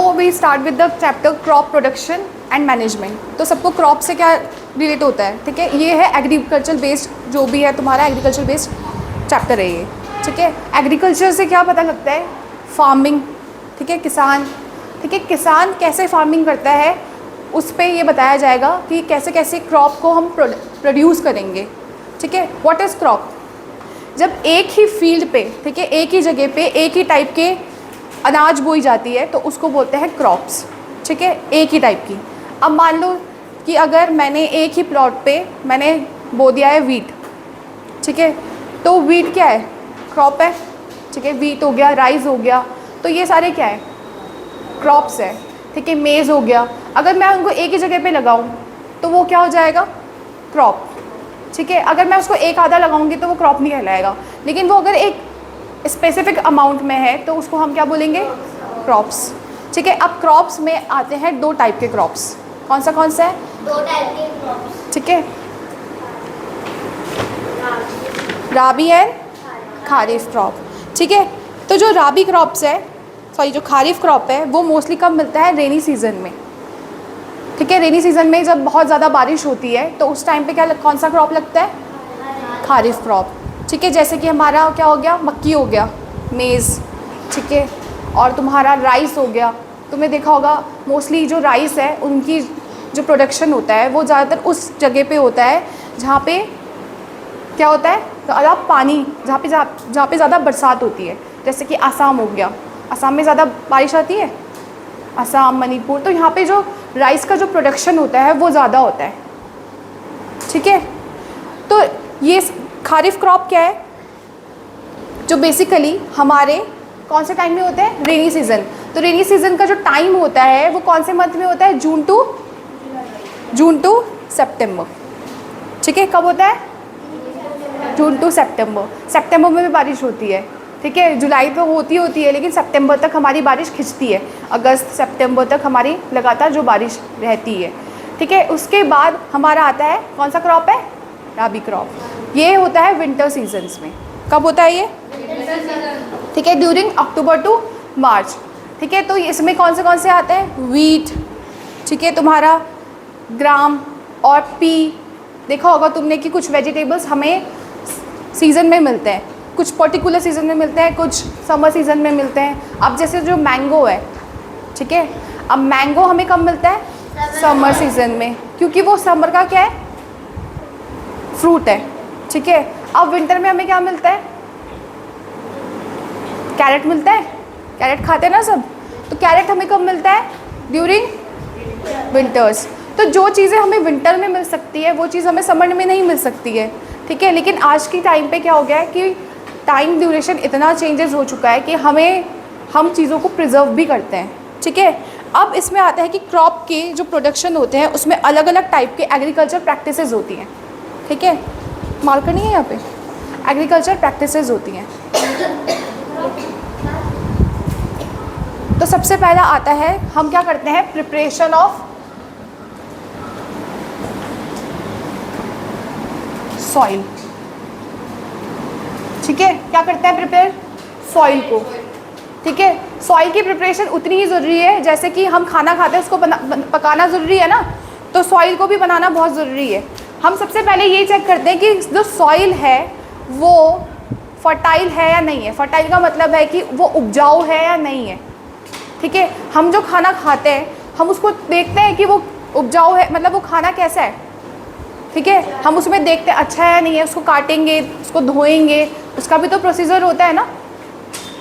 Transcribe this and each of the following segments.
Now we start with the chapter crop production and management. तो सबको crop से क्या रिलेट होता है, ठीक है। ये है एग्रीकल्चर बेस्ड, जो भी है तुम्हारा एग्रीकल्चर बेस्ड चैप्टर है ये, ठीक है। एग्रीकल्चर से क्या पता लगता है, फार्मिंग, ठीक है, किसान, ठीक है। किसान कैसे फार्मिंग करता है उस पर ये बताया जाएगा कि कैसे कैसे क्रॉप को हम प्रोड्यूस करेंगे, ठीक है। What is crop? जब एक ही फील्ड पे, ठीक है, एक ही जगह पे एक ही टाइप के अनाज बोई जाती है तो उसको बोलते हैं क्रॉप्स, ठीक है, एक ही टाइप की। अब मान लो कि अगर मैंने एक ही प्लॉट पे मैंने बो दिया है वीट, ठीक है, तो वीट क्या है, क्रॉप है, ठीक है। वीट हो गया, राइस हो गया, तो ये सारे क्या है, क्रॉप्स है, ठीक है। मेज़ हो गया, अगर मैं उनको एक ही जगह पे लगाऊं तो वो क्या हो जाएगा, क्रॉप, ठीक है। अगर मैं उसको एक आधा लगाऊंगी तो वो क्रॉप नहीं कहलाएगा, लेकिन वो अगर एक स्पेसिफिक अमाउंट में है तो उसको हम क्या बोलेंगे, क्रॉप्स, ठीक है। अब क्रॉप्स में आते हैं दो टाइप के क्रॉप्स, कौन सा है, दो टाइप के क्रॉप्स, ठीक है, राबी एंड खारिफ क्रॉप, ठीक है। तो जो राबी क्रॉप्स है, सॉरी जो खारिफ क्रॉप है, वो मोस्टली कब मिलता है, रेनी सीजन में, ठीक है। रेनी सीजन में जब बहुत ज़्यादा बारिश होती है तो उस टाइम पे क्या कौन सा क्रॉप लगता है, खारिफ क्रॉप, ठीक है। जैसे कि हमारा क्या हो गया, मक्की हो गया, मेज़, ठीक है, और तुम्हारा राइस हो गया। तुमने देखा होगा मोस्टली जो राइस है उनकी जो प्रोडक्शन होता है वो ज़्यादातर उस जगह पे होता है जहाँ पे क्या होता है, ज़्यादा पानी, जहाँ पे ज़्यादा बरसात होती है। जैसे कि आसाम हो गया, आसाम में ज़्यादा बारिश आती है, आसाम, मणिपुर, तो यहाँ पे जो राइस का जो प्रोडक्शन होता है वो ज़्यादा होता है, ठीक है। तो ये खारिफ क्रॉप क्या है, जो बेसिकली हमारे कौन से टाइम में होते हैं, रेनी सीजन। तो रेनी सीजन का जो टाइम होता है वो कौन से मंथ में होता है, जून टू सितंबर, ठीक है। कब होता है, जून टू सितंबर। सितंबर में भी बारिश होती है, ठीक है। जुलाई तो होती है लेकिन सितंबर तक हमारी बारिश खिंचती है, अगस्त सितंबर तक हमारी लगातार जो बारिश रहती है, ठीक है। उसके बाद हमारा आता है कौन सा क्रॉप है, राबी क्रॉप। ये होता है विंटर सीजन्स में। कब होता है ये, ठीक है, ड्यूरिंग अक्टूबर टू मार्च, ठीक है। तो इसमें कौन से आते हैं, वीट, ठीक है, तुम्हारा ग्राम और पी। देखा होगा तुमने कि कुछ वेजिटेबल्स हमें सीज़न में मिलते हैं, कुछ पर्टिकुलर सीज़न में मिलते हैं, कुछ समर सीज़न में मिलते हैं। अब जैसे जो मैंगो है, ठीक है, अब मैंगो हमें कब मिलता है, समर सीज़न में, क्योंकि वो समर का क्या है, फ्रूट है, ठीक है। अब विंटर में हमें क्या मिलता है, कैरेट मिलता है, कैरेट खाते हैं ना सब, तो कैरेट हमें कब मिलता है, ड्यूरिंग विंटर्स। तो जो चीज़ें हमें विंटर में मिल सकती है वो चीज़ हमें समर में नहीं मिल सकती है, ठीक है। लेकिन आज की टाइम पे क्या हो गया है कि टाइम ड्यूरेशन इतना चेंजेस हो चुका है कि हम चीज़ों को प्रिजर्व भी करते हैं, ठीक है। अब इसमें आता है कि क्रॉप के जो प्रोडक्शन होते हैं उसमें अलग अलग टाइप के एग्रीकल्चर प्रैक्टिसेस होती हैं, ठीक है। मार्कर नहीं है यहाँ पे, एग्रीकल्चर प्रैक्टिसेस होती हैं। तो सबसे पहला आता है, हम क्या करते हैं, प्रिपरेशन ऑफ सॉइल, ठीक है। क्या करते हैं, प्रिपेयर सॉइल को, ठीक है। सॉइल की प्रिपरेशन उतनी ही ज़रूरी है जैसे कि हम खाना खाते हैं उसको पकाना ज़रूरी है ना, तो सॉइल को भी बनाना बहुत ज़रूरी है। हम सबसे पहले ये चेक करते हैं कि जो सॉइल है वो फर्टाइल है या नहीं है। फर्टाइल का मतलब है कि वो उपजाऊ है या नहीं है, ठीक है। हम जो खाना खाते हैं हम उसको देखते हैं कि वो उपजाऊ है, मतलब वो खाना कैसा है, ठीक है। हम उसमें देखते हैं अच्छा है या नहीं है, उसको काटेंगे, उसको धोएंगे, उसका भी तो प्रोसीजर होता है ना।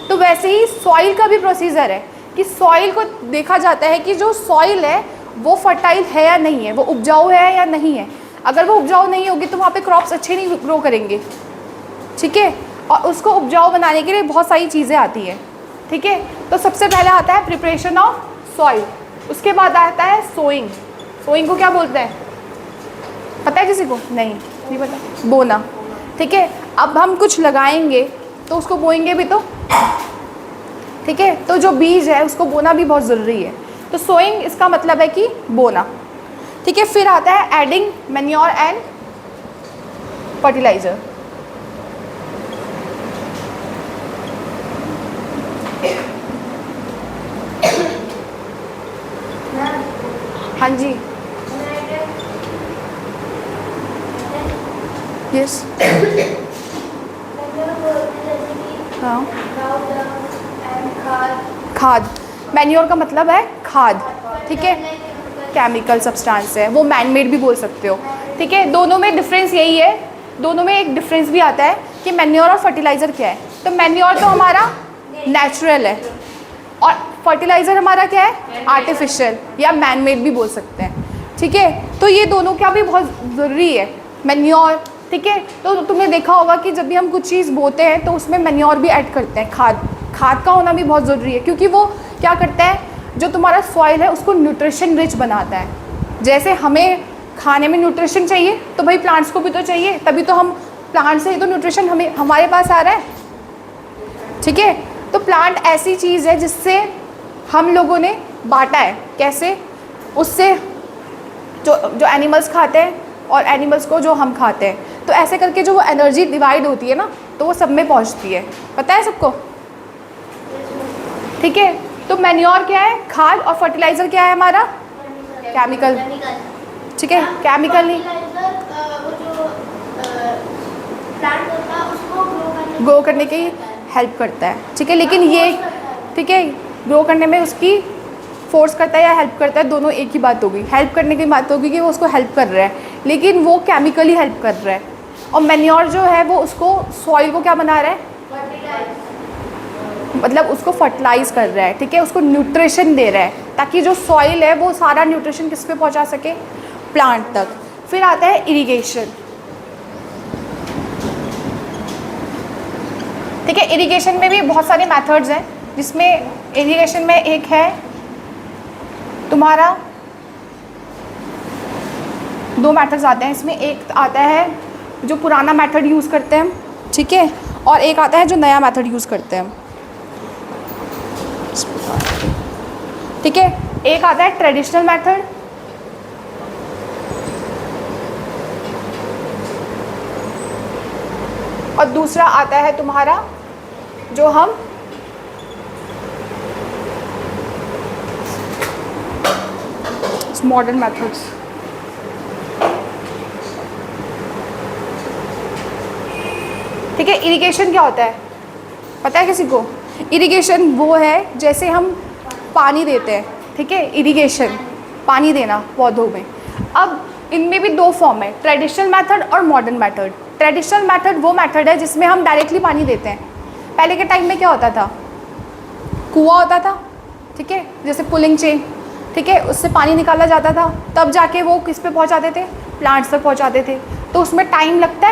तो वैसे ही सॉइल का भी प्रोसीजर है कि सॉइल को देखा जाता है कि जो सॉइल है वो फर्टाइल है या नहीं है, वो उपजाऊ है या नहीं है। अगर वो उपजाऊ नहीं होगी तो वहाँ पे क्रॉप्स अच्छे नहीं ग्रो करेंगे, ठीक है। और उसको उपजाऊ बनाने के लिए बहुत सारी चीज़ें आती हैं, ठीक है। तो सबसे पहले आता है प्रिपरेशन ऑफ सॉइल, उसके बाद आता है सोइंग। सोइंग को क्या बोलते हैं, पता है किसी को, नहीं पता, बोना, ठीक है। अब हम कुछ लगाएंगे तो उसको बोएंगे भी तो, ठीक है। तो जो बीज है उसको बोना भी बहुत ज़रूरी है। तो सोइंग इसका मतलब है कि बोना, ठीक है। फिर आता है एडिंग मैन्योर एंड फर्टिलाइज़र, हाँ जी, यस, हाँ, खाद, मैन्योर का मतलब है खाद, ठीक है, केमिकल सब्सटेंस है, वो मैन मेड भी बोल सकते हो, ठीक है। दोनों में डिफरेंस यही है, दोनों में एक डिफरेंस भी आता है कि मैन्योर और फर्टिलाइज़र क्या है। तो मैन्योर तो हमारा नेचुरल है और फर्टिलाइज़र हमारा क्या है, आर्टिफिशियल या मैन मेड भी बोल सकते हैं, ठीक है। तो ये दोनों का भी बहुत ज़रूरी है, मैन्योर, ठीक है। तो तुमने देखा होगा कि जब भी हम कुछ चीज़ बोते हैं तो उसमें मैन्योर भी ऐड करते हैं, खाद का होना भी बहुत ज़रूरी है, क्योंकि वो क्या करता है, जो तुम्हारा सॉइल है उसको न्यूट्रिशन रिच बनाता है। जैसे हमें खाने में न्यूट्रिशन चाहिए तो भाई प्लांट्स को भी तो चाहिए, तभी तो हम प्लांट से ही तो न्यूट्रिशन हमारे पास आ रहा है, ठीक है। तो प्लांट ऐसी चीज़ है जिससे हम लोगों ने बांटा है, कैसे, उससे जो एनिमल्स खाते हैं और एनिमल्स को जो हम खाते हैं, तो ऐसे करके जो वो एनर्जी डिवाइड होती है ना, तो वो सब में पहुंचती है, पता है सबको, ठीक है। तो मैन्योर क्या है, खाद, और फर्टिलाइज़र क्या है हमारा, केमिकल, ठीक है, केमिकल नहीं, ग्रो करने की हेल्प करता है, ठीक है। लेकिन ये, ठीक है, ग्रो करने में उसकी फोर्स करता है या हेल्प करता है, दोनों एक ही बात होगी। हेल्प करने की बात होगी कि वो उसको हेल्प कर रहा है, लेकिन वो केमिकली हेल्प कर रहा है। और मैन्योर जो है वो उसको, सॉइल को क्या बना रहा है, मतलब उसको फर्टिलाइज कर रहा है, ठीक है, उसको न्यूट्रिशन दे रहा है, ताकि जो सॉइल है वो सारा न्यूट्रिशन किस पे पहुंचा सके, प्लांट तक। फिर आता है इरिगेशन, ठीक है। इरिगेशन में भी बहुत सारे मेथड्स हैं, जिसमें इरिगेशन में एक है तुम्हारा, दो मेथड्स आते हैं इसमें, एक आता है जो पुराना मेथड यूज़ करते हैं, ठीक है, और एक आता है जो नया मेथड यूज़ करते हैं, ठीक है। एक आता है ट्रेडिशनल मेथड, और दूसरा आता है तुम्हारा जो हम मॉडर्न मेथड्स, ठीक है। इरिगेशन क्या होता है, पता है किसी को? इरिगेशन वो है जैसे हम पानी देते हैं, ठीक है, इरिगेशन, पानी देना पौधों में। अब इनमें भी दो फॉर्म है, ट्रेडिशनल मेथड और मॉडर्न मेथड। ट्रेडिशनल मेथड वो मेथड है जिसमें हम डायरेक्टली पानी देते हैं। पहले के टाइम में क्या होता था, कुआं होता था, ठीक है, जैसे पुलिंग चेन, ठीक है, उससे पानी निकाला जाता था, तब जाके वो किस पे पहुंचाते थे, प्लांट्स तक पहुंचाते थे। तो उसमें टाइम लगता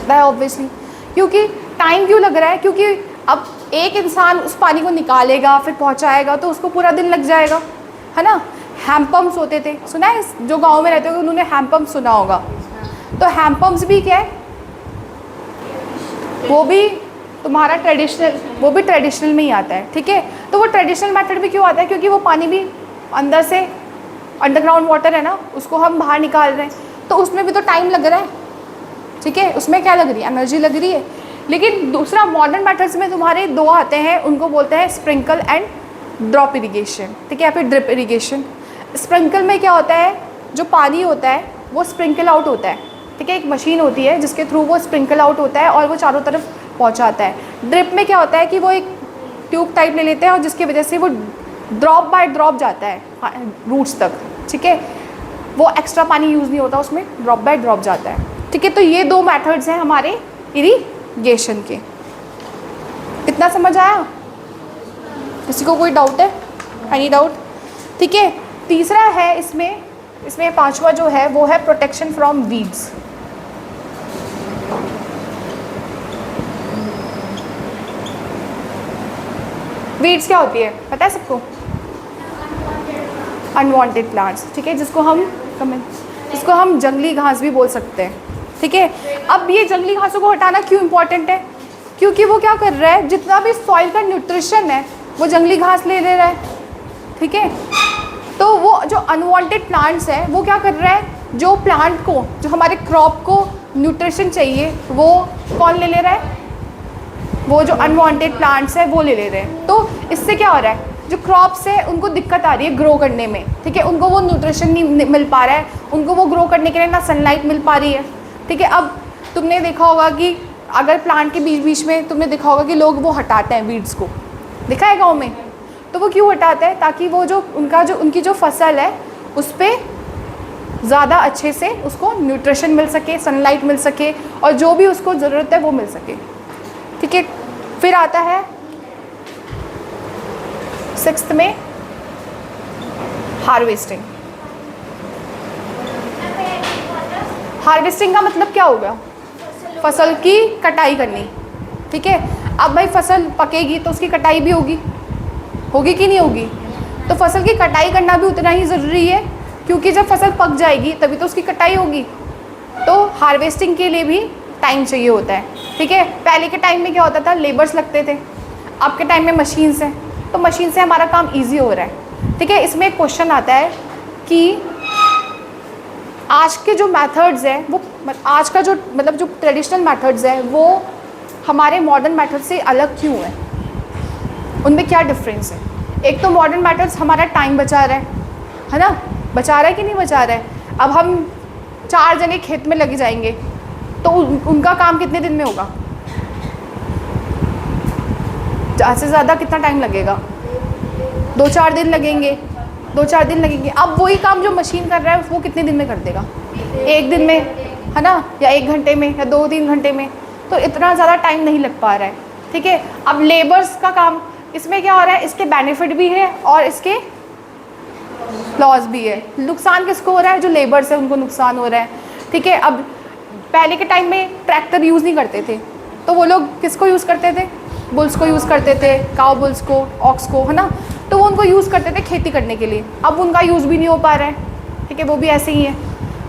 है ऑब्वियसली। क्योंकि टाइम क्यों लग रहा है, क्योंकि अब एक इंसान उस पानी को निकालेगा फिर पहुंचाएगा तो उसको पूरा दिन लग जाएगा, है ना। हैंडपम्प्स होते थे, सुना है, जो गांव में रहते हो उन्होंने हैंडपम्प सुना होगा। तो हैंडपम्प्स भी क्या है, वो भी तुम्हारा ट्रेडिशनल, वो भी ट्रेडिशनल में ही आता है, ठीक है। तो वो ट्रेडिशनल मेथड भी क्यों आता है, क्योंकि वो पानी भी अंदर से, अंडरग्राउंड वाटर है ना, उसको हम बाहर निकाल रहे हैं, तो उसमें भी तो टाइम लग रहा है, ठीक है, उसमें क्या लग रही है, एनर्जी लग रही है। लेकिन दूसरा मॉडर्न मेथड्स में तुम्हारे दो आते हैं, उनको बोलते हैं स्प्रिंकल एंड ड्रॉप इरिगेशन, ठीक है, या फिर ड्रिप इरिगेशन। स्प्रिंकल में क्या होता है, जो पानी होता है वो स्प्रिंकल आउट होता है, ठीक है, एक मशीन होती है जिसके थ्रू वो स्प्रिंकल आउट होता है और वो चारों तरफ पहुंचाता है। ड्रिप में क्या होता है कि वो एक ट्यूब टाइप ले लेते हैं और जिसकी वजह से वो ड्रॉप बाय ड्रॉप जाता है रूट्स तक, ठीक है, वो एक्स्ट्रा पानी यूज़ नहीं होता उसमें, ड्रॉप बाय ड्रॉप जाता है, ठीक है। तो ये दो मेथड्स हैं हमारे इरिगेशन के। इतना समझ आया? किसी को कोई डाउट है? Any doubt? ठीक है। तीसरा है इसमें पांचवा जो है वो है प्रोटेक्शन फ्रॉम वीड्स। वीड्स क्या होती है पता है सबको? अनवांटेड प्लांट्स, ठीक है, जिसको हम जंगली घास भी बोल सकते हैं, ठीक है। अब ये जंगली घासों को हटाना क्यों इम्पोर्टेंट है? क्योंकि वो क्या कर रहा है, जितना भी सॉइल का न्यूट्रिशन है वो जंगली घास ले रहा है, ठीक है। तो वो जो अनवांटेड प्लांट्स है वो क्या कर रहा है, जो प्लांट को, जो हमारे क्रॉप को न्यूट्रिशन चाहिए वो कौन ले रहा है, वो जो अनवांटेड प्लांट्स है वो ले रहे हैं। तो इससे क्या हो रहा है, जो क्रॉप्स है उनको दिक्कत आ रही है ग्रो करने में, ठीक है, उनको वो न्यूट्रिशन नहीं मिल पा रहा है, उनको वो ग्रो करने के लिए ना सनलाइट मिल पा रही है, ठीक है। अब तुमने देखा होगा कि अगर प्लांट के बीच बीच में तुमने देखा होगा कि लोग वो हटाते हैं वीड्स को, देखा है गाँव में, तो वो क्यों हटाते हैं? ताकि वो जो उनकी जो फसल है उस पर ज़्यादा अच्छे से उसको न्यूट्रिशन मिल सके, सनलाइट मिल सके और जो भी उसको ज़रूरत है वो मिल सके, ठीक है। फिर आता है 6th में हार्वेस्टिंग। हार्वेस्टिंग का मतलब क्या होगा? फसल की कटाई करनी, ठीक है। अब भाई फसल पकेगी तो उसकी कटाई भी होगी कि नहीं होगी? तो फसल की कटाई करना भी उतना ही ज़रूरी है, क्योंकि जब फसल पक जाएगी तभी तो उसकी कटाई होगी। तो हार्वेस्टिंग के लिए भी टाइम चाहिए होता है, ठीक है। पहले के टाइम में क्या होता था, लेबर्स लगते थे, अब के टाइम में मशीन से, तो मशीन से हमारा काम ईजी हो रहा है, ठीक है। इसमें एक क्वेश्चन आता है कि आज के जो मेथड्स हैं वो आज का जो जो ट्रेडिशनल मेथड्स है वो हमारे मॉडर्न मेथड से अलग क्यों है, उनमें क्या डिफरेंस है? एक तो मॉडर्न मेथड्स हमारा टाइम बचा रहा है ना, बचा रहा है कि नहीं बचा रहा है? अब हम 4 जने खेत में लगे जाएंगे तो उनका काम कितने दिन में होगा? ज़्यादा से ज़्यादा कितना टाइम लगेगा? 2-4 दिन लगेंगे, 2-4 दिन लगेंगे। अब वही काम जो मशीन कर रहा है वो कितने दिन में कर देगा? 1 दिन में, है ना, या 1 घंटे में, या 2-3 घंटे में। तो इतना ज़्यादा टाइम नहीं लग पा रहा है, ठीक है। अब लेबर्स का काम, इसमें क्या हो रहा है, इसके बेनिफिट भी है और इसके लॉस भी है। नुकसान किसको हो रहा है? जो लेबर्स है उनको नुकसान हो रहा है, ठीक है। अब पहले के टाइम में ट्रैक्टर यूज़ नहीं करते थे, तो वो लोग किसको यूज़ करते थे? बुल्स को यूज़ करते थे, काउ बुल्स को, ऑक्स को, है ना, तो वो उनको यूज़ करते थे खेती करने के लिए। अब उनका यूज़ भी नहीं हो पा रहा है, ठीक है, वो भी ऐसे ही है।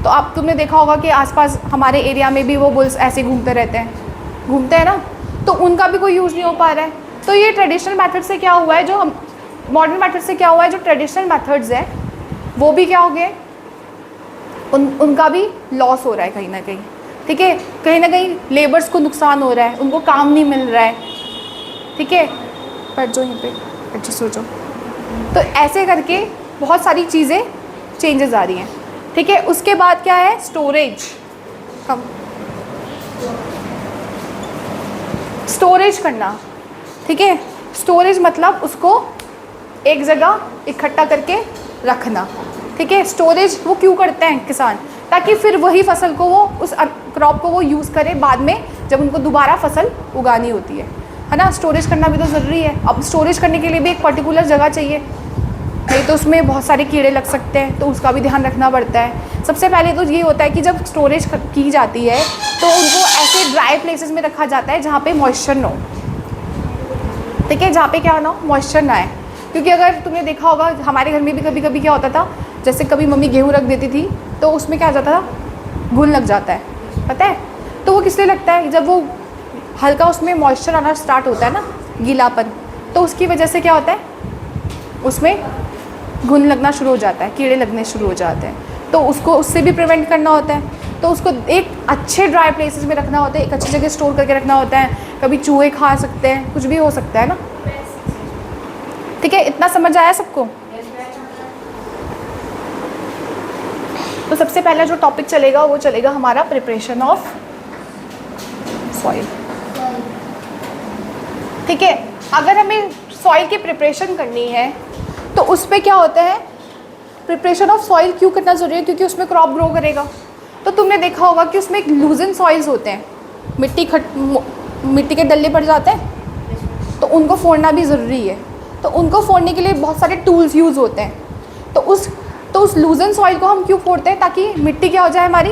तो अब तुमने देखा होगा कि आसपास हमारे एरिया में भी वो बुल्स ऐसे घूमते रहते हैं, घूमते हैं ना, तो उनका भी कोई यूज़ नहीं हो पा रहा है। तो ये ट्रेडिशनल मेथड से क्या हुआ है, जो हम मॉडर्न मेथड से क्या हुआ है, जो ट्रेडिशनल मेथड्स हैं वो भी क्या हो गए, उनका भी लॉस हो रहा है कहीं ना कहीं, ठीक है। कहीं ना कहीं लेबर्स को नुकसान हो रहा है, उनको काम नहीं मिल रहा है, ठीक है। बैठ जाओ यहीं पे, एडजस्ट हो जाओ। तो ऐसे करके बहुत सारी चीज़ें चेंजेस आ रही हैं, ठीक है। उसके बाद क्या है, स्टोरेज। कम स्टोरेज करना, ठीक है। स्टोरेज मतलब उसको एक जगह इकट्ठा करके रखना, ठीक है। स्टोरेज वो क्यों करते हैं किसान? ताकि फिर वही फसल को वो उस क्रॉप को वो यूज़ करें बाद में जब उनको दोबारा फसल उगानी होती है ना। स्टोरेज करना भी तो ज़रूरी है। अब स्टोरेज करने के लिए भी एक पर्टिकुलर जगह चाहिए, नहीं तो उसमें बहुत सारे कीड़े लग सकते हैं, तो उसका भी ध्यान रखना पड़ता है। सबसे पहले तो ये होता है कि जब स्टोरेज की जाती है तो उनको ऐसे ड्राई प्लेसेस में रखा जाता है जहाँ पे मॉइस्चर ना हो, ठीक है, जहाँ पे क्या ना हो, मॉइस्चर ना आए। क्योंकि अगर तुमने देखा होगा हमारे घर में भी कभी कभी क्या होता था, जैसे कभी मम्मी गेहूँ रख देती थी तो उसमें क्या हो जाता था, घुन लग जाता है, पता है। तो वो किस लिए लगता है? जब वो हल्का उसमें मॉइस्चर आना स्टार्ट होता है ना, गीलापन, तो उसकी वजह से क्या होता है, उसमें घुन लगना शुरू हो जाता है, कीड़े लगने शुरू हो जाते हैं। तो उसको उससे भी प्रिवेंट करना होता है। तो उसको एक अच्छे ड्राई प्लेसेस में रखना होता है, एक अच्छी जगह स्टोर करके रखना होता है। कभी चूहे खा सकते हैं, कुछ भी हो सकता है ना, ठीक है। इतना समझ आया सबको? तो सबसे पहला जो टॉपिक चलेगा वो चलेगा हमारा प्रिपरेशन ऑफ सॉइल, ठीक है। अगर हमें सॉइल की प्रिपरेशन करनी है तो उस पर क्या होता है, प्रिपरेशन ऑफ सॉइल क्यों करना ज़रूरी है? क्योंकि उसमें क्रॉप ग्रो करेगा। तो तुमने देखा होगा कि उसमें एक लूजन सॉइल्स होते हैं, मिट्टी के डल्ले पड़ जाते हैं, तो उनको फोड़ना भी ज़रूरी है। तो उनको फोड़ने के लिए बहुत सारे टूल्स यूज़ होते हैं। तो उस लूजन सॉइल को हम क्यों फोड़ते हैं? ताकि मिट्टी क्या हो जाए, हमारी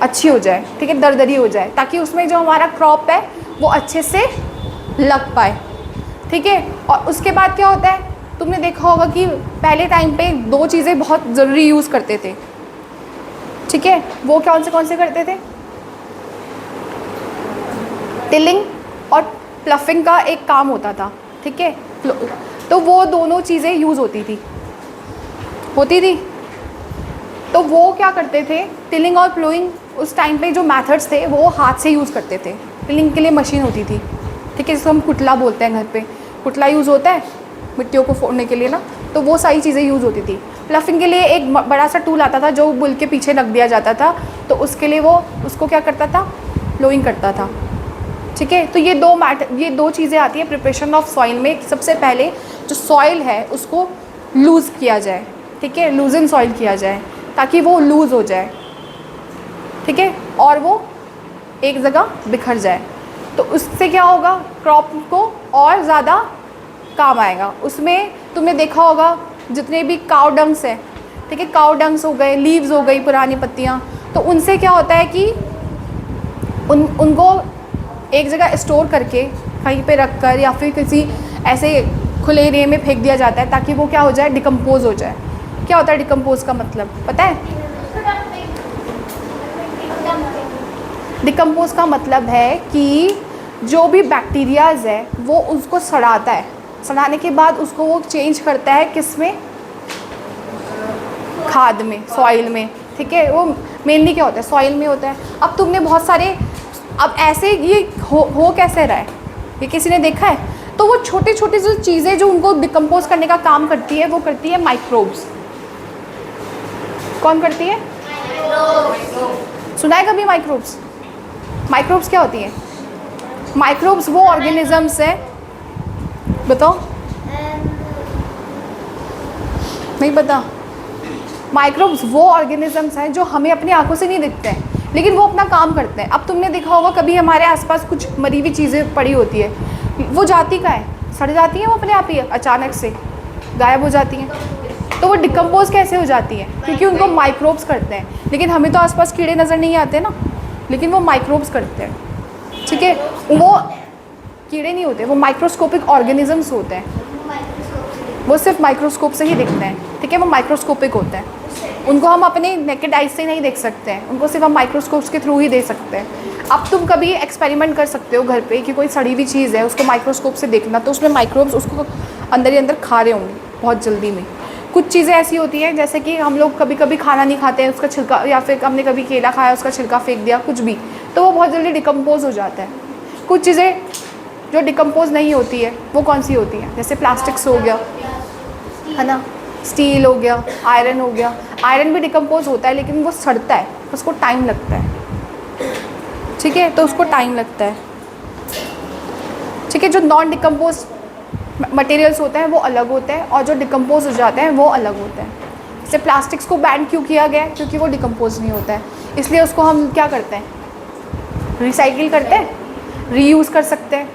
अच्छी हो जाए, ठीक है, दरदरी हो जाए, ताकि उसमें जो हमारा क्रॉप है वो अच्छे से लग पाए, ठीक है। और उसके बाद क्या होता है, तुमने देखा होगा कि पहले टाइम पे 2 चीज़ें बहुत ज़रूरी यूज़ करते थे, ठीक है। वो कौन से करते थे? टिलिंग और प्लफिंग का एक काम होता था, ठीक है। तो वो दोनों चीज़ें यूज़ होती थी। तो वो क्या करते थे, टिलिंग और प्लोइंग उस टाइम पे जो मेथड्स थे वो हाथ से यूज़ करते थे। टिलिंग के लिए मशीन होती थी, ठीक है, जिसको हम कुटला बोलते हैं घर पे। कुटला यूज़ होता है मिट्टियों को फोड़ने के लिए ना, तो वो सारी चीज़ें यूज़ होती थी। प्लफिंग के लिए एक बड़ा सा टूल आता था जो बुल के पीछे रख दिया जाता था, तो उसके लिए वो उसको क्या करता था, प्लोइंग करता था। ठीक है, तो ये दो चीज़ें आती हैं प्रिपरेशन ऑफ सॉइल में। सबसे पहले जो सॉइल है उसको लूज़ किया जाए, ठीक है, लूजन सॉइल किया जाए ताकि वो लूज़ हो जाए, ठीक है, और वो एक जगह बिखर जाए। तो उससे क्या होगा, क्रॉप को और ज़्यादा काम आएगा। उसमें तुमने देखा होगा जितने भी काउ डंग्स हैं, ठीक है, काउ डंग्स हो गए, लीव्स हो गई, पुरानी पत्तियाँ, तो उनसे क्या होता है कि उनको एक जगह स्टोर करके कहीं पे रख कर या फिर किसी ऐसे खुले एरिया में फेंक दिया जाता है ताकि वो क्या हो जाए, डिकम्पोज हो जाए। क्या होता है डिकम्पोज का मतलब पता है? डिकम्पोज का मतलब है कि जो भी बैक्टीरियाज है वो उसको सड़ाता है, सड़ाने के बाद उसको वो चेंज करता है किस में, खाद में, सॉइल में, ठीक है। वो मेनली क्या होता है, सॉइल में होता है। अब तुमने बहुत सारे, अब ऐसे ये हो कैसे रहा है, ये किसी ने देखा है? तो वो छोटी छोटी जो चीज़ें जो उनको डिकम्पोज करने का काम करती है वो करती है माइक्रोब्स। कौन करती है? सुना है कभी माइक्रोब्स? माइक्रोब्स क्या होती हैं? माइक्रोब्स वो ऑर्गेनिजम्स हैं, बताओ, नहीं पता? माइक्रोब्स वो ऑर्गेनिजम्स हैं जो हमें अपनी आंखों से नहीं दिखते हैं लेकिन वो अपना काम करते हैं। अब तुमने देखा होगा कभी हमारे आसपास कुछ मरी हुई चीज़ें पड़ी होती है, वो जाती का है, सड़ जाती हैं वो अपने आप ही, अचानक से गायब हो जाती हैं। तो वो डिकम्पोज कैसे हो जाती हैं? क्योंकि उनको माइक्रोब्स करते हैं। लेकिन हमें तो आसपास कीड़े नज़र नहीं आते ना, लेकिन वो माइक्रोब्स करते हैं, ठीक है। वो कीड़े नहीं होते, वो माइक्रोस्कोपिक ऑर्गेनिजम्स होते हैं, वो सिर्फ माइक्रोस्कोप से ही दिखते हैं, ठीक है, वो माइक्रोस्कोपिक होते हैं। उनको हम अपने नेकेड आइज से नहीं देख सकते हैं, उनको सिर्फ हम माइक्रोस्कोप्स के थ्रू ही देख सकते हैं। अब तुम कभी एक्सपेरिमेंट कर सकते हो घर पे कि कोई सड़ी हुई चीज़ है उसको माइक्रोस्कोप से देखना, तो उसमें माइक्रोब्स उसको अंदर ही अंदर खा रहे होंगे बहुत जल्दी में। कुछ चीज़ें ऐसी होती हैं जैसे कि हम लोग कभी कभी खाना नहीं खाते हैं, उसका छिलका, या फिर हमने कभी केला खाया उसका छिलका फेंक दिया, कुछ भी, तो वो बहुत जल्दी डिकम्पोज हो जाता है। कुछ चीज़ें जो डिकम्पोज नहीं होती है वो कौन सी होती हैं, जैसे प्लास्टिक्स हो गया, है ना, स्टील हो गया, आयरन हो गया। आयरन भी डिकम्पोज होता है लेकिन वो सड़ता है, उसको टाइम लगता है, ठीक है, तो उसको टाइम लगता है, ठीक है। जो नॉन डिकम्पोज मटेरियल्स होते हैं वो अलग होते हैं और जो डिकम्पोज हो जाते हैं वो अलग होते हैं। जैसे प्लास्टिक्स को बैन क्यों किया गया है? क्योंकि वो डिकम्पोज नहीं होता है, इसलिए उसको हम क्या करते हैं, रिसाइकिल करते हैं, रीयूज़ कर सकते हैं,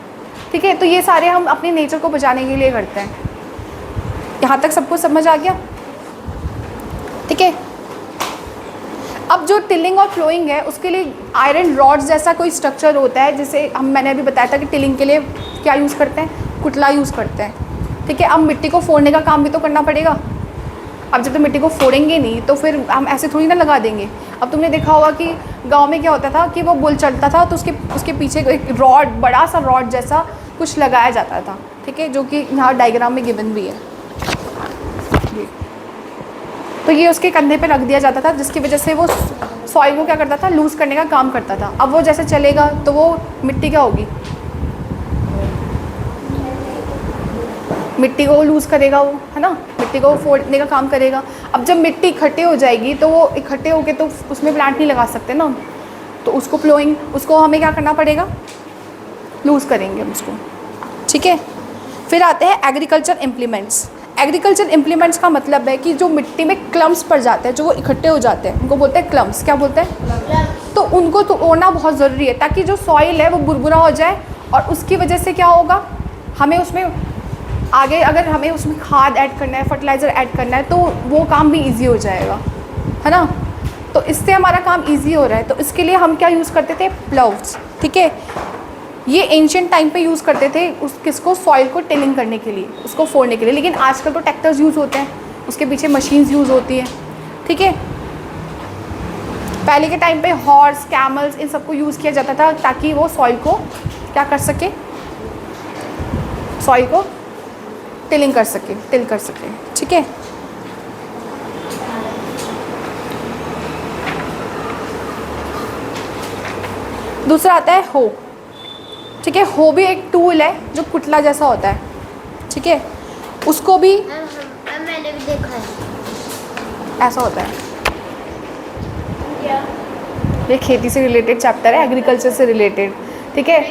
ठीक है। तो ये सारे हम अपने नेचर को बचाने के लिए करते हैं। यहाँ तक सबको समझ आ गया? ठीक है। अब जो टिलिंग और फ्लोइंग है उसके लिए आयरन रॉड्स जैसा कोई स्ट्रक्चर होता है, जिसे मैंने अभी बताया था कि टिलिंग के लिए क्या यूज़ करते हैं, कुटला यूज़ करते हैं, ठीक है। अब मिट्टी को फोड़ने का काम भी तो करना पड़ेगा। अब जब तो मिट्टी को फोड़ेंगे नहीं तो फिर हम ऐसे थोड़ी ना लगा देंगे। अब तुमने देखा होगा कि गांव में क्या होता था कि वो बुल चलता था तो उसके पीछे एक रॉड, बड़ा सा रॉड जैसा कुछ लगाया जाता था, ठीक है, जो कि यहाँ डायग्राम में गिवन भी है। तो ये उसके कंधे पे रख दिया जाता था जिसकी वजह से वो सॉइल को क्या करता था, लूज़ करने का काम करता था। अब वो जैसे चलेगा तो वो मिट्टी क्या होगी, मिट्टी को लूज़ करेगा वो, है ना, मिट्टी को फोड़ने का काम करेगा। अब जब मिट्टी इकट्ठी हो जाएगी तो वो इकट्ठे होके तो उसमें प्लांट नहीं लगा सकते ना, तो उसको प्लोइंग, उसको हमें क्या करना पड़ेगा, लूज़ करेंगे उसको, ठीक है। फिर आते हैं एग्रीकल्चर इम्प्लीमेंट्स। एग्रीकल्चर इम्प्लीमेंट्स का मतलब है कि जो मिट्टी में क्लम्स पड़ जाते हैं, जो वो इकट्ठे हो जाते हैं, उनको बोलते हैं क्लम्स। क्या बोलते हैं? तो उनको तोड़ना बहुत ज़रूरी है ताकि जो सॉइल है वो बुरबुरा हो जाए, और उसकी वजह से क्या होगा, हमें उसमें आगे अगर हमें उसमें खाद ऐड करना है, फर्टिलाइज़र ऐड करना है, तो वो काम भी ईजी हो जाएगा, है ना। तो इससे हमारा काम ईजी हो रहा है। तो इसके लिए हम क्या यूज़ करते थे, प्लाउस, ठीक है। ये एंशिएंट टाइम पे यूज़ करते थे किसको, सॉइल को टिलिंग करने के लिए, उसको फोड़ने के लिए। लेकिन आजकल तो ट्रैक्टर्स यूज़ होते हैं, उसके पीछे मशीन्स यूज़ होती हैं, ठीक है। पहले के टाइम पे हॉर्स, कैमल्स, इन सबको यूज़ किया जाता था ताकि वो सॉइल को क्या कर सके, सॉइल को टिलिंग कर सके, टिल कर सके, ठीक है। दूसरा आता है हो, ठीक है। हो भी एक टूल है जो कुटला जैसा होता है, ठीक है, उसको भी मैम मैंने भी देखा है। ऐसा होता है। ये खेती से रिलेटेड चैप्टर है, एग्रीकल्चर से रिलेटेड, ठीक है।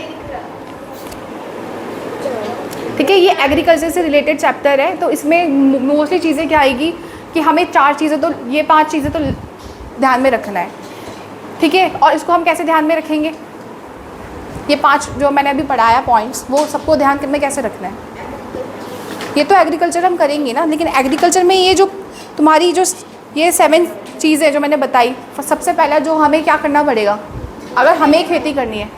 ठीक है, ये एग्रीकल्चर से रिलेटेड चैप्टर है, तो इसमें मोस्टली चीज़ें क्या आएगी कि हमें 4 चीज़ें तो, ये 5 चीज़ें तो ध्यान में रखना है, ठीक है। और इसको हम कैसे ध्यान में रखेंगे, ये 5 जो मैंने अभी पढ़ाया पॉइंट्स, वो सबको ध्यान में कैसे रखना है। ये तो एग्रीकल्चर हम करेंगे ना, लेकिन एग्रीकल्चर में ये जो तुम्हारी जो ये 7 चीज़ें जो मैंने बताई, सबसे पहला जो हमें क्या करना पड़ेगा अगर हमें खेती करनी है,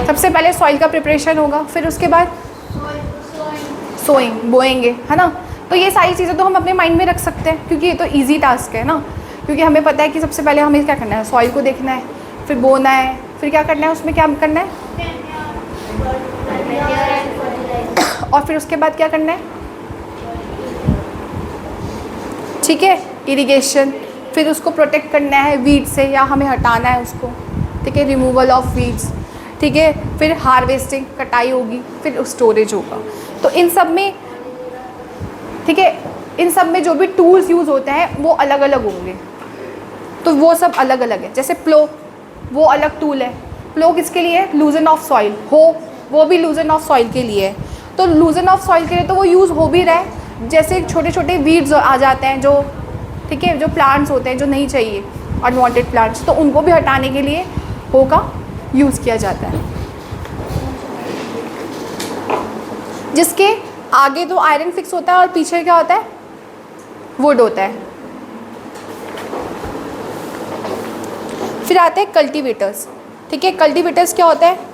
सबसे पहले सॉइल का प्रिपरेशन होगा, फिर उसके बाद सोइंग, बोएंगे, है ना। तो ये सारी चीज़ें तो हम अपने माइंड में रख सकते हैं, क्योंकि ये तो इजी टास्क है ना, क्योंकि हमें पता है कि सबसे पहले हमें क्या करना है, सॉइल को देखना है, फिर बोना है, फिर क्या करना है, उसमें क्या करना है, और फिर उसके बाद क्या करना है, ठीक है, इरिगेशन, फिर उसको प्रोटेक्ट करना है वीड से, या हमें हटाना है उसको, ठीक है, रिमूवल ऑफ वीड्स, ठीक है, फिर हार्वेस्टिंग, कटाई होगी, फिर स्टोरेज होगा। तो इन सब में, ठीक है, इन सब में जो भी टूल्स यूज़ होते हैं वो अलग अलग होंगे, तो वो सब अलग अलग है। जैसे प्लो, वो अलग टूल है, प्लो किसके लिए, लूजन ऑफ सॉइल, हो वो भी लूजन ऑफ सॉइल के लिए है। तो लूजन ऑफ सॉइल के लिए तो वो यूज़ हो भी रहा है, जैसे छोटे छोटे वीड्स आ जाते हैं जो, ठीक है, जो प्लांट्स होते हैं जो नहीं चाहिए, अनवांटेड प्लांट्स, तो उनको भी हटाने के लिए हो का यूज़ किया जाता है। जिसके आगे तो आयरन फिक्स होता है और पीछे क्या होता है, वुड होता है। फिर आते हैं कल्टीवेटर्स, ठीक है। कल्टीवेटर्स क्या होता है,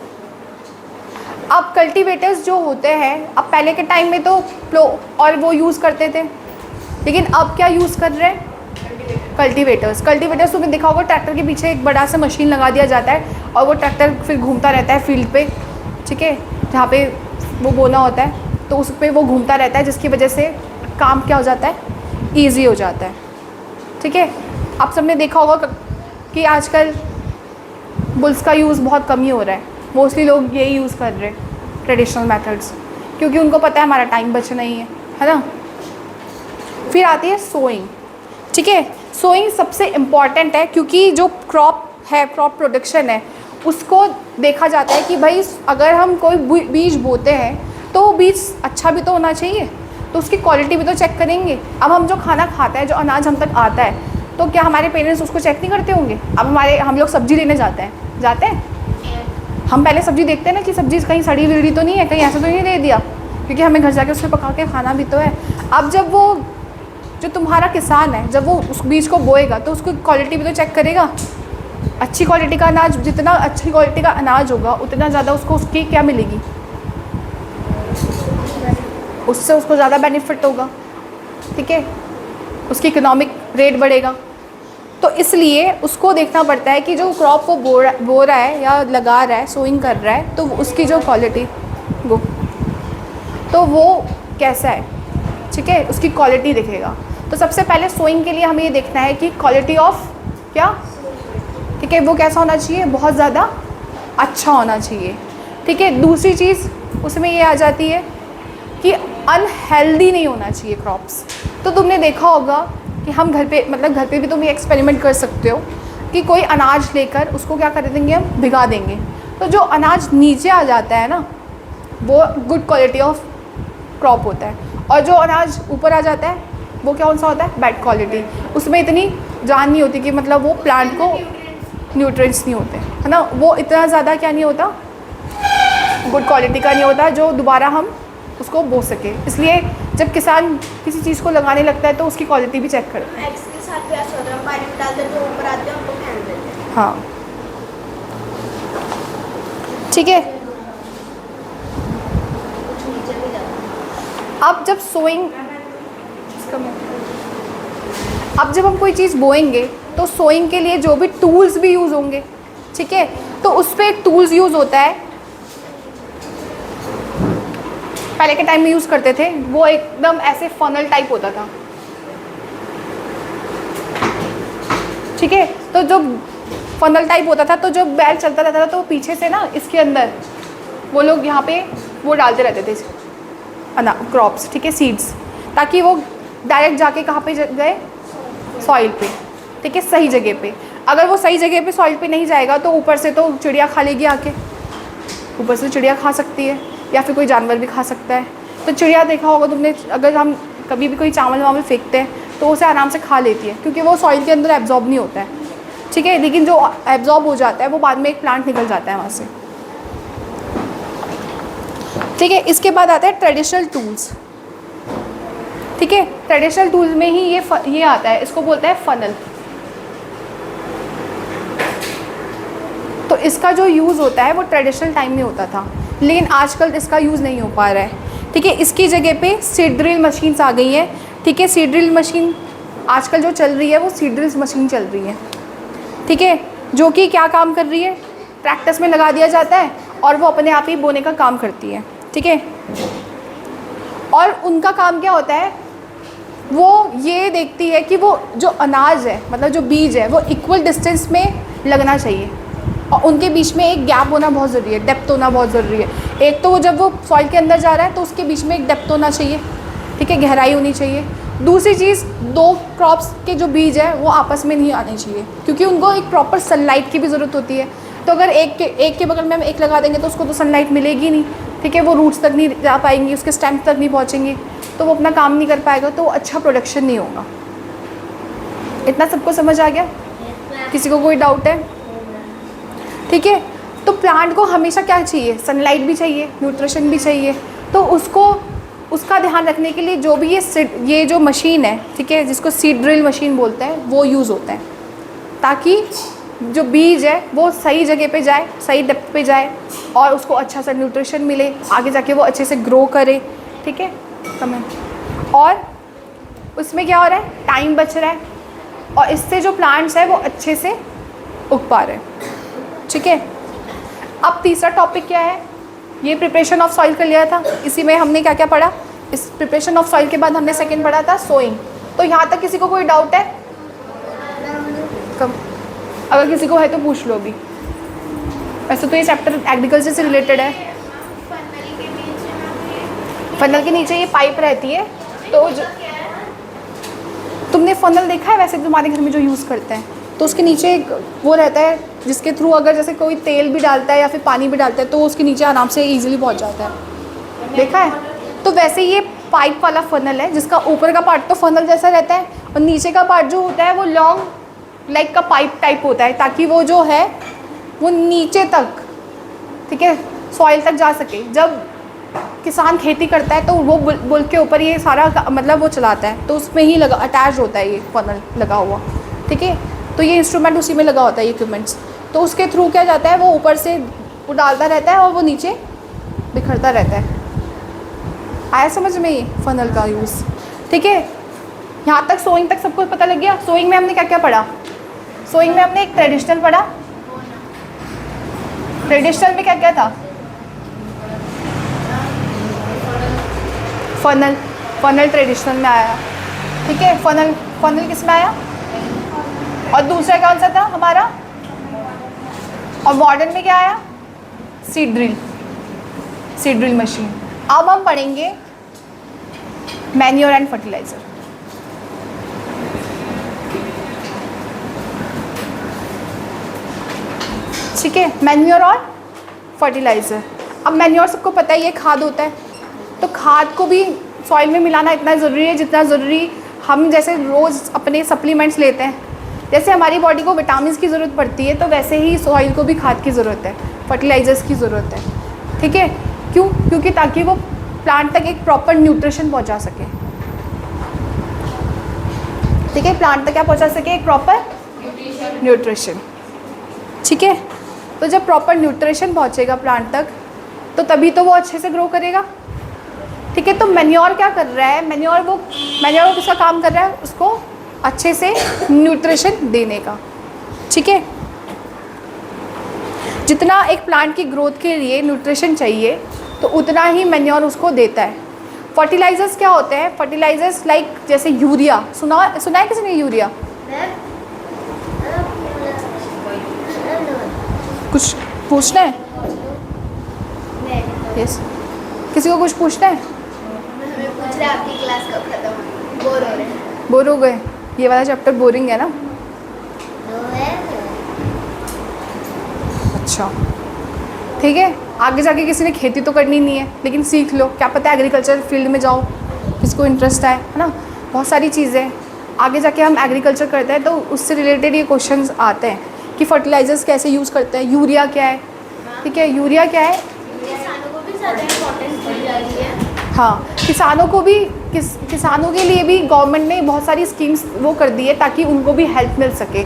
अब कल्टीवेटर्स जो होते हैं, अब पहले के टाइम में तो प्लो और वो यूज़ करते थे, लेकिन अब क्या यूज़ कर रहे हैं, कल्टीवेटर्स। कल्टीवेटर्स तुमने देखा होगा, ट्रैक्टर के पीछे एक बड़ा सा मशीन लगा दिया जाता है और वो ट्रैक्टर फिर घूमता रहता है फील्ड पे, ठीक है, जहाँ पे वो बोना होता है, तो उस पर वो घूमता रहता है, जिसकी वजह से काम क्या हो जाता है, ईजी हो जाता है, ठीक है। आप सबने देखा होगा कि आजकल बुल्स का यूज़ बहुत कम ही हो रहा है, मोस्टली लोग यही यूज़ कर रहे हैं ट्रेडिशनल मेथड्स, क्योंकि उनको पता है हमारा टाइम बचना ही है ना। फिर आती है सोइंग, ठीक है। सोइंग सबसे इम्पॉर्टेंट है, क्योंकि जो क्रॉप है, क्रॉप प्रोडक्शन है, उसको देखा जाता है कि भाई अगर हम कोई बीज बोते हैं तो वो बीज अच्छा भी तो होना चाहिए, तो उसकी क्वालिटी भी तो चेक करेंगे। अब हम जो खाना खाते हैं, जो अनाज हम तक आता है, तो क्या हमारे पेरेंट्स उसको चेक नहीं करते होंगे। अब हम लोग सब्ज़ी लेने जाते हैं, हम पहले सब्ज़ी देखते हैं ना कि सब्ज़ी कहीं सड़ी विड़ी तो नहीं है, कहीं ऐसा तो नहीं दे दिया, क्योंकि हमें घर जाके उसको पका के खाना भी तो है। अब जब वो जो तुम्हारा किसान है, जब वो उस बीज को बोएगा तो उसकी क्वालिटी भी तो चेक करेगा। अच्छी क्वालिटी का अनाज, जितना अच्छी क्वालिटी का अनाज होगा उतना ज़्यादा उसको उसकी क्या मिलेगी, उससे उसको ज़्यादा बेनिफिट होगा, ठीक है, उसकी इकोनॉमिक रेट बढ़ेगा। तो इसलिए उसको देखना पड़ता है कि जो क्रॉप वो बो रहा है या लगा रहा है, सोइंग कर रहा है, तो उसकी जो क्वालिटी वो कैसा है, ठीक है, उसकी क्वालिटी दिखेगा। तो सबसे पहले सोइंग के लिए हमें ये देखना है कि क्वालिटी ऑफ क्या, ठीक है, वो कैसा होना चाहिए, बहुत ज़्यादा अच्छा होना चाहिए, ठीक है। दूसरी चीज़ उसमें ये आ जाती है कि अनहेल्दी नहीं होना चाहिए क्रॉप्स। तो तुमने देखा होगा कि हम घर पे भी तुम ये एक्सपेरिमेंट कर सकते हो कि कोई अनाज लेकर उसको क्या कर देंगे, हम भिगा देंगे, तो जो अनाज नीचे आ जाता है ना, वो गुड क्वालिटी ऑफ क्रॉप होता है, और जो अनाज ऊपर आ जाता है वो कौन सा होता है, बैड क्वालिटी। उसमें इतनी जान नहीं होती कि मतलब वो प्लांट को न्यूट्रिएंट्स नहीं होते, है ना, वो इतना ज़्यादा क्या नहीं होता, गुड क्वालिटी का नहीं होता, जो दोबारा हम उसको बो सके। इसलिए जब किसान किसी चीज़ को लगाने लगता है तो उसकी क्वालिटी भी चेक करता है। एक्स के साथ भी ऐसा होता है, पानी में डाल देते हैं, ऊपर आते हैं, उनको फेंक देते हैं। हाँ, ठीक है। नीचे भी जाता है। अब जब सोइंग, अब जब हम कोई चीज़ बोएंगे तो सोइंग के लिए जो भी टूल्स भी यूज़ होंगे, ठीक है, तो उस पर एक टूल्स यूज़ होता है, पहले के टाइम में यूज़ करते थे, वो एकदम ऐसे फनल टाइप होता था, ठीक है। तो जो फनल टाइप होता था, तो जब बैल चलता रहता था तो पीछे से ना इसके अंदर वो लोग यहाँ पे वो डालते रहते थे, क्रॉप्स, ठीक है, सीड्स, ताकि वो डायरेक्ट जाके कहाँ पे गए, सॉइल पे, ठीक है, सही जगह पे। अगर वो सही जगह पे सॉइल पे नहीं जाएगा तो ऊपर से तो चिड़िया खा लेगी आके, ऊपर से चिड़िया खा सकती है या फिर कोई जानवर भी खा सकता है। तो चिड़िया देखा होगा तुमने, अगर हम कभी भी कोई चावल वावल फेंकते हैं तो उसे आराम से खा लेती है, क्योंकि वो सॉइल के अंदर एब्जॉर्ब नहीं होता है, ठीक है। लेकिन जो एब्जॉर्ब हो जाता है वो बाद में एक प्लांट निकल जाता है वहाँ से, ठीक है। इसके बाद आता है ट्रेडिशनल टूल्स, ठीक है। ट्रेडिशनल टूल्स में ही ये आता है, इसको बोलते हैं फनल। तो इसका जो यूज़ होता है वो ट्रेडिशनल टाइम में होता था, लेकिन आजकल इसका यूज़ नहीं हो पा रहा है, ठीक है। इसकी जगह पे सीड ड्रिल मशीन्स आ गई हैं, ठीक है। सीड ड्रिल मशीन आजकल जो चल रही है वो सीड ड्रिल मशीन चल रही है, ठीक है, जो कि क्या काम कर रही है, ट्रैक्टर्स में लगा दिया जाता है और वो अपने आप ही बोने का काम करती है, ठीक है। और उनका काम क्या होता है, वो ये देखती है कि वो जो अनाज है, मतलब जो बीज है, वो इक्वल डिस्टेंस में लगना चाहिए और उनके बीच में एक गैप होना बहुत ज़रूरी है, डेप्थ होना बहुत ज़रूरी है। एक तो वो जब वो सॉइल के अंदर जा रहा है तो उसके बीच में एक डेप्थ होना चाहिए, ठीक है, गहराई होनी चाहिए। दूसरी चीज़, दो क्रॉप्स के जो बीज है वो आपस में नहीं आने चाहिए, क्योंकि उनको एक प्रॉपर सनलाइट की भी ज़रूरत होती है। तो अगर एक के बगल में हम एक लगा देंगे तो उसको तो सनलाइट मिलेगी नहीं, ठीक है, वो रूट्स तक नहीं जा पाएंगी, उसके स्टेम तक नहीं पहुँचेंगी, तो वो अपना काम नहीं कर पाएगा, तो अच्छा प्रोडक्शन नहीं होगा। इतना सबको समझ आ गया? किसी को कोई डाउट है? ठीक है। तो प्लांट को हमेशा क्या चाहिए, सनलाइट भी चाहिए, न्यूट्रिशन भी चाहिए। तो उसका ध्यान रखने के लिए जो भी ये जो मशीन है, ठीक है, जिसको सीड ड्रिल मशीन बोलते हैं, वो यूज़ होता है, ताकि जो बीज है वो सही जगह पे जाए, सही डेप्थ पे जाए और उसको अच्छा सा न्यूट्रिशन मिले, आगे जाके वो अच्छे से ग्रो करे, ठीक है। कमेंट। और उसमें क्या हो रहा है, टाइम बच रहा है और इससे जो प्लांट्स है वो अच्छे से उग पा रहे हैं, ठीक है। अब तीसरा टॉपिक क्या है, ये प्रिपरेशन ऑफ सॉइल कर लिया था। इसी में हमने क्या क्या पढ़ा, इस प्रिपरेशन ऑफ सॉइल के बाद हमने सेकंड पढ़ा था सोइंग। तो यहाँ तक किसी को कोई डाउट है? कम, अगर किसी को है तो पूछ लो अभी। वैसे तो ये चैप्टर एग्रीकल्चर से रिलेटेड है। फनल के नीचे ये पाइप रहती है, तो तुमने फनल देखा है वैसे तुम्हारे घर में जो यूज़ करते हैं, तो उसके नीचे एक वो रहता है जिसके थ्रू अगर जैसे कोई तेल भी डालता है या फिर पानी भी डालता है तो उसके नीचे आराम से इजीली पहुंच जाता है, देखा है। तो वैसे ये पाइप वाला फनल है, जिसका ऊपर का पार्ट तो फनल जैसा रहता है और नीचे का पार्ट जो होता है वो लॉन्ग लाइक का पाइप टाइप होता है, ताकि वो जो है वो नीचे तक, ठीक है, सॉइल तक जा सके। जब किसान खेती करता है तो वो बुल के ऊपर ये सारा मतलब वो चलाता है, तो उसमें ही लगा अटैच होता है ये फनल लगा हुआ, ठीक है। तो ये इंस्ट्रूमेंट उसी में लगा होता है, ये इक्विपमेंट्स, तो उसके थ्रू क्या जाता है, वो ऊपर से वो डालता रहता है और वो नीचे बिखरता रहता है। आया समझ में ये फनल का यूज़, ठीक है। यहाँ तक सोइंग तक सबको पता लग गया। सोइंग में हमने क्या क्या पढ़ा, सोइंग में हमने एक ट्रेडिशनल पढ़ा। ट्रेडिशनल में क्या क्या था, फनल, फनल ट्रेडिशनल में आया, ठीक है। फनल किस में आया, और दूसरा कौन सा था हमारा, और मॉडर्न में क्या आया, सीड ड्रिल मशीन। अब हम पढ़ेंगे मैन्योर एंड फर्टिलाइजर। ठीक है, मैन्योर और फर्टिलाइज़र। अब मैन्योर सबको पता है ये खाद होता है, तो खाद को भी सॉइल में मिलाना इतना ज़रूरी है जितना ज़रूरी हम जैसे रोज़ अपने सप्लीमेंट्स लेते हैं, जैसे हमारी बॉडी को विटामिन की ज़रूरत पड़ती है, तो वैसे ही सॉइल को भी खाद की ज़रूरत है, फर्टिलाइज़र्स की ज़रूरत है, ठीक है। क्यों? क्योंकि ताकि वो प्लांट तक एक प्रॉपर न्यूट्रिशन पहुंचा सके, ठीक है, प्लांट तक क्या पहुंचा सके, एक प्रॉपर न्यूट्रिशन, ठीक है। तो जब प्रॉपर न्यूट्रिशन पहुंचेगा प्लांट तक तो तभी तो वो अच्छे से ग्रो करेगा, ठीक है। तो मैन्योर क्या कर रहा है, मैन्योर किसका काम कर रहा है, उसको अच्छे से न्यूट्रिशन देने का, ठीक है। जितना एक प्लांट की ग्रोथ के लिए न्यूट्रिशन चाहिए तो उतना ही मैन्योर उसको देता है। फर्टिलाइजर्स क्या होते हैं, फर्टिलाइजर्स लाइक जैसे यूरिया, सुना है किसी ने यूरिया? कुछ पूछना है? यस, किसी को कुछ पूछना है? हमें पूछ रहे आपकी क्लास कब खत्म होगी, बोर हो रहे हैं। बोर हो गए? ये वाला चैप्टर बोरिंग है ना? अच्छा ठीक है, आगे जाके किसी ने खेती तो करनी नहीं है, लेकिन सीख लो, क्या पता एग्रीकल्चर फील्ड में जाओ, किसको इंटरेस्ट है ना। बहुत सारी चीज़ें आगे जाके हम एग्रीकल्चर करते हैं तो उससे रिलेटेड ये क्वेश्चंस आते हैं कि फर्टिलाइजर्स कैसे यूज़ करते हैं, यूरिया क्या है, ठीक है, यूरिया क्या है। किसानों को भी ज़्यादा इम्पोर्टेंस दी जा रही है। हाँ, किसानों को भी किसानों के लिए भी गवर्नमेंट ने बहुत सारी स्कीम्स वो कर दी है ताकि उनको भी हेल्प मिल सके,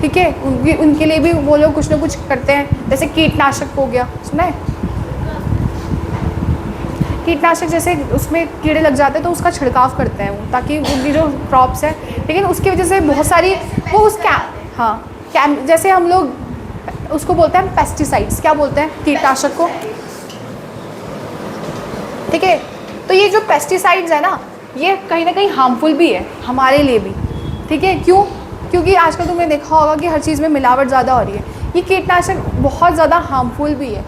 ठीक है। उनके लिए भी वो लोग कुछ ना कुछ करते हैं, जैसे कीटनाशक हो गया, सुना है? कीटनाशक जैसे उसमें कीड़े लग जाते हैं तो उसका छिड़काव करते हैं वो, ताकि उनकी जो क्रॉप्स है, लेकिन उसकी वजह से बहुत सारी वो जैसे हम लोग उसको बोलते हैं पेस्टिसाइड्स, क्या बोलते हैं कीटनाशक को, ठीक है। तो ये जो पेस्टिसाइड्स है ना, ये कहीं ना कहीं हार्मफुल भी है हमारे लिए भी, ठीक है। क्यों? क्योंकि आजकल तुमने देखा होगा कि हर चीज़ में मिलावट ज़्यादा हो रही है। ये कीटनाशक बहुत ज़्यादा हार्मफुल भी है,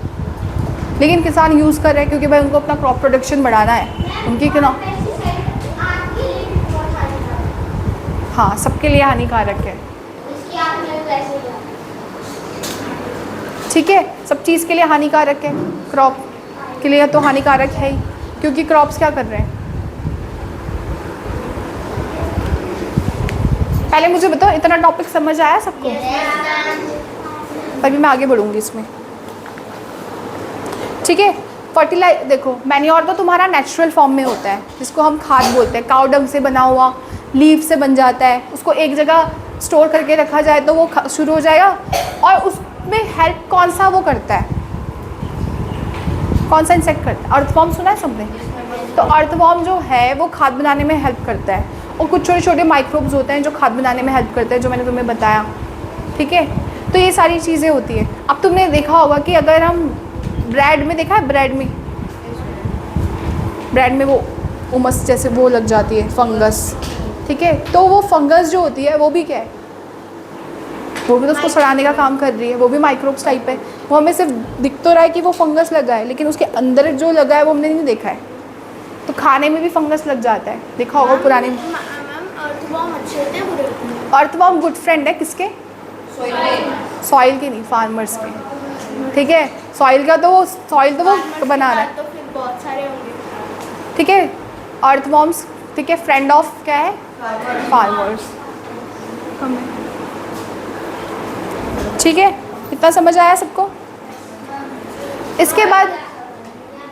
लेकिन किसान यूज़ कर रहे हैं क्योंकि भाई उनको अपना क्रॉप प्रोडक्शन बढ़ाना है, उनकी क्यों ना। हाँ, सबके लिए हानिकारक है, ठीक है, सब चीज़ के लिए हानिकारक है, क्रॉप के लिए तो हानिकारक है ही, क्योंकि क्रॉप्स क्या कर रहे हैं। पहले मुझे बताओ, इतना टॉपिक समझ आया सबको? तभी मैं आगे बढ़ूंगी इसमें, ठीक है। देखो, मैन्योर तो तुम्हारा नेचुरल फॉर्म में होता है, जिसको हम खाद बोलते हैं, काउ डंग से बना हुआ, लीफ से बन जाता है, उसको एक जगह स्टोर करके रखा जाए तो वो शुरू हो जाएगा। और उसमें हेल्प कौन सा वो करता है, कौन सा इंसेक्ट करता है? अर्थवॉर्म, सुना है सबने? तो अर्थवॉर्म जो है वो खाद बनाने में हेल्प करता है, और कुछ छोटे छोटे माइक्रोब्स होते हैं जो खाद बनाने में हेल्प करते हैं, जो मैंने तुम्हें बताया, ठीक है। तो ये सारी चीज़ें होती है। अब तुमने देखा होगा कि अगर हम ब्रेड में, देखा है ब्रेड में वो उमस जैसे वो लग जाती है, फंगस, ठीक है। तो वो फंगस जो होती है वो भी क्या है, वो भी तो उसको सड़ाने का काम कर रही है, वो भी माइक्रोब्स टाइप है। वो हमें सिर्फ दिख तो रहा है कि वो फंगस लगा है, लेकिन उसके अंदर जो लगा है वो हमने नहीं देखा है। तो खाने में भी फंगस लग जाता है, देखा होगा पुराने। अर्थवॉर्म अच्छे होते हैं, बुरे होते हैं? अर्थवॉर्म गुड फ्रेंड है किसके? सॉइल के नहीं, फार्मर्स के, ठीक है। सॉइल का तो वो बना रहा है, तो फिर बहुत सारे होंगे, ठीक है। अर्थवॉर्म्स, ठीक है, फ्रेंड ऑफ क्या है? फार्मर्स, ठीक है। इतना समझ आया सबको? इसके बाद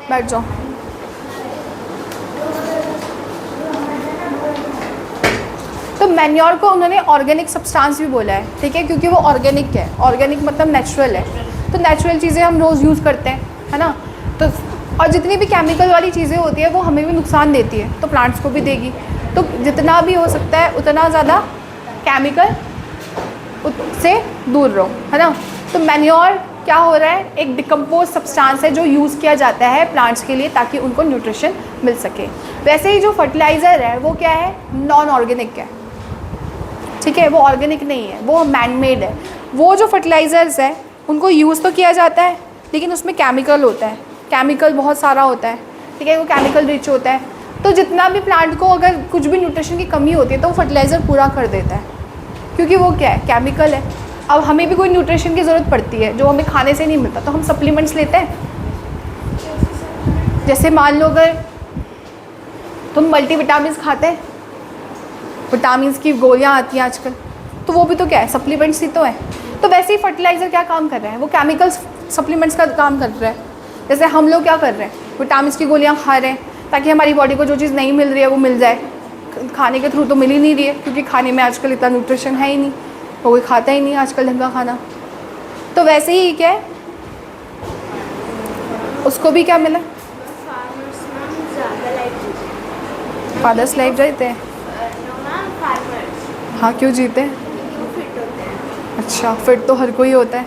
बैठ जाओ। तो मैन्योर को उन्होंने ऑर्गेनिक सब्सटेंस भी बोला है, ठीक है, क्योंकि वो ऑर्गेनिक है। ऑर्गेनिक मतलब नेचुरल है, तो नेचुरल चीज़ें हम रोज़ यूज़ करते हैं, है ना। तो और जितनी भी केमिकल वाली चीज़ें होती है वो हमें भी नुकसान देती है, तो प्लांट्स को भी देगी। तो जितना भी हो सकता है उतना ज़्यादा केमिकल से दूर रहो, है ना। तो मैन्योर क्या हो रहा है, एक डिकम्पोज सब्सटेंस है जो यूज़ किया जाता है प्लांट्स के लिए ताकि उनको न्यूट्रिशन मिल सके। वैसे ही जो फर्टिलाइज़र है वो क्या है, नॉन ऑर्गेनिक है, ठीक है, वो ऑर्गेनिक नहीं है, वो मैन मेड है। वो जो फर्टिलाइज़र्स है उनको यूज़ तो किया जाता है, लेकिन उसमें केमिकल होता है, केमिकल बहुत सारा होता है, ठीक है, वो केमिकल रिच होता है। तो जितना भी प्लांट को अगर कुछ भी न्यूट्रिशन की कमी होती है तो वो फर्टिलाइज़र पूरा कर देता है, क्योंकि वो क्या है, केमिकल है। अब हमें भी कोई न्यूट्रिशन की ज़रूरत पड़ती है जो हमें खाने से नहीं मिलता, तो हम सप्लीमेंट्स लेते हैं। जैसे मान लो अगर तुम मल्टीविटामिन खाते हैं, विटामिन की गोलियां आती हैं आजकल, तो वो भी तो क्या है, सप्लीमेंट्स ही तो है। तो वैसे ही फर्टिलाइज़र क्या काम कर रहे हैं, वो केमिकल सप्लीमेंट्स का काम कर रहा है। जैसे हम लोग क्या कर रहे हैं, विटामिन की गोलियां खा रहे हैं ताकि हमारी बॉडी को जो चीज़ नहीं मिल रही है वो मिल जाए। खाने के थ्रू तो मिल ही नहीं रही है, क्योंकि खाने में आजकल इतना न्यूट्रिशन है ही नहीं, वो कोई खाता ही नहीं आजकल ढंग का खाना। तो वैसे ही क्या है, उसको भी क्या मिला, फादर्स लाइफ जीते हैं। हाँ, क्यों जीते हैं? अच्छा, फिट तो हर कोई होता है।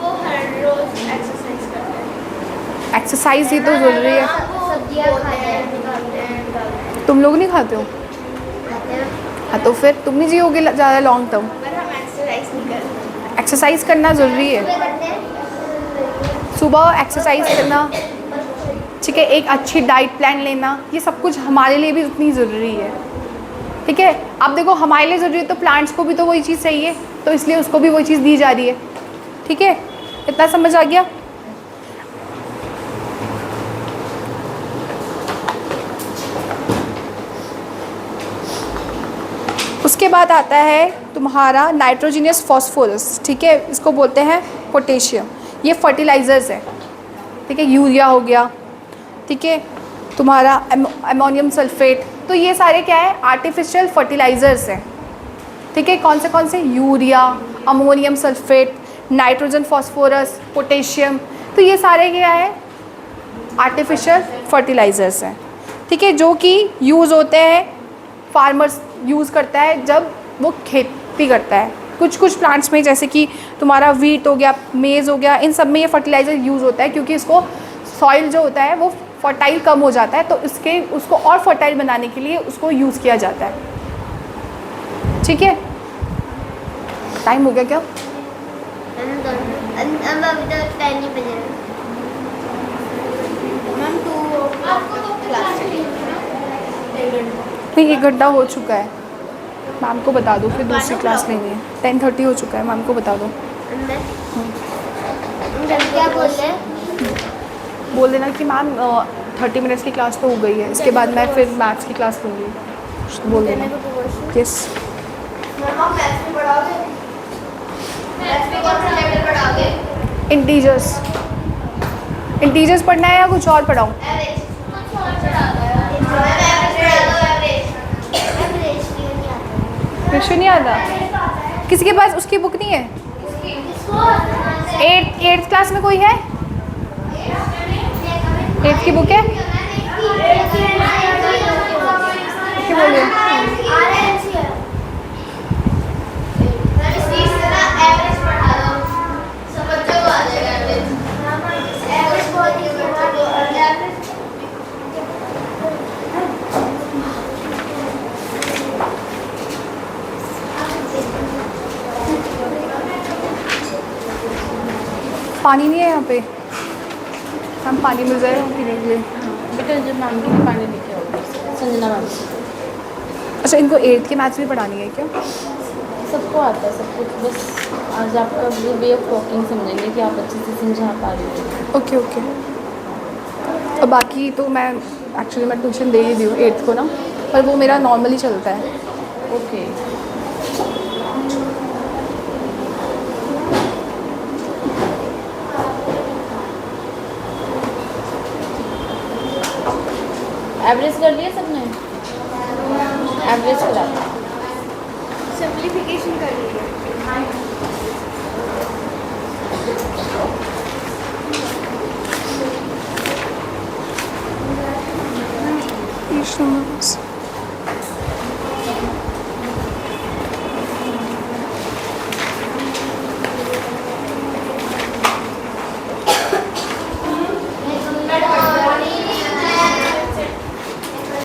वो हर रोज एक्सरसाइज करते हैं। एक्सरसाइज ही तो ज़रूरी है। सब्जियां खाते हैं। तुम लोग नहीं खाते हो? हाँ, तो फिर तुम नहीं जियोगे ज़्यादा लॉन्ग टर्म। पर हम एक्सरसाइज नहीं करते। एक्सरसाइज करना ज़रूरी है, सुबह एक्सरसाइज करना ठीक है, एक अच्छी डाइट प्लान लेना, ये सब कुछ हमारे लिए भी उतनी ज़रूरी है। ठीक है, अब देखो हमारे लिए ज़रूरी है तो प्लांट्स को भी तो वही चीज़ चाहिए, तो इसलिए उसको भी वही चीज़ दी जा रही है। ठीक है, इतना समझ आ गया? उसके बाद आता है तुम्हारा नाइट्रोजनियस फॉस्फोरस। ठीक है, इसको बोलते हैं पोटेशियम। ये फर्टिलाइज़र्स है। ठीक है, यूरिया हो गया, ठीक है, तुम्हारा अमोनियम सल्फेट, तो ये सारे क्या है, आर्टिफिशियल फर्टिलाइज़र्स हैं। ठीक है, कौन से urea, ammonium sulphate, nitrogen phosphorus, potassium, तो ये सारे क्या है, आर्टिफिशियल फर्टिलाइज़र्स हैं। ठीक है, जो कि यूज़ होते हैं, फार्मर्स यूज़ करता है जब वो खेती करता है। कुछ प्लांट्स में, जैसे कि तुम्हारा वीट हो गया, मेज़ हो गया, इन सब में ये फर्टिलाइज़र यूज़ होता है, क्योंकि इसको सॉइल जो होता है वो फर्टाइल कम हो जाता है, तो उसको और फर्टाइल बनाने के लिए उसको यूज़ किया जाता है। ठीक है, टाइम हो गया क्या? नहीं, 1 घंटा हो चुका है। मैम को बता दो, फिर दूसरी क्लास लेनी है। 10:30 हो चुका है, मैम को बता दो। क्या बोल रहे? बोल देना कि मैम 30 मिनट्स की क्लास तो हो गई है, इसके बाद मैं फिर मैथ्स की क्लास लूँगी, बोल देना। यस, इंटीजर्स पढ़ना है या कुछ और पढ़ाऊँ? रेशो नहीं आता? किसी के पास उसकी बुक नहीं है? 8th क्लास में कोई है? 8th की बुक है? क्या बोलिए? पानी नहीं है यहाँ पे? हम पानी मिल जाएगा पीने के लिए? बेटा जब मैम की पानी लेके आओगे, संजना मैम से। अच्छा, इनको 8th की मैथ्स भी पढ़ानी है क्या? सबको आता है, सब कुछ, बस आज आपका वे ऑफ टॉकिंग समझेंगे कि आप अच्छे से समझा पा रहे हो। Okay okay. और बाकी तो मैं एक्चुअली मैं ट्यूशन दे ही दी हूँ 8th को ना, पर वो मेरा नॉर्मली चलता है। ओके, एवरेज कर लिया सबने? एवरेज करा, सिंप्लीफिकेशन कर लीजिए। Isso,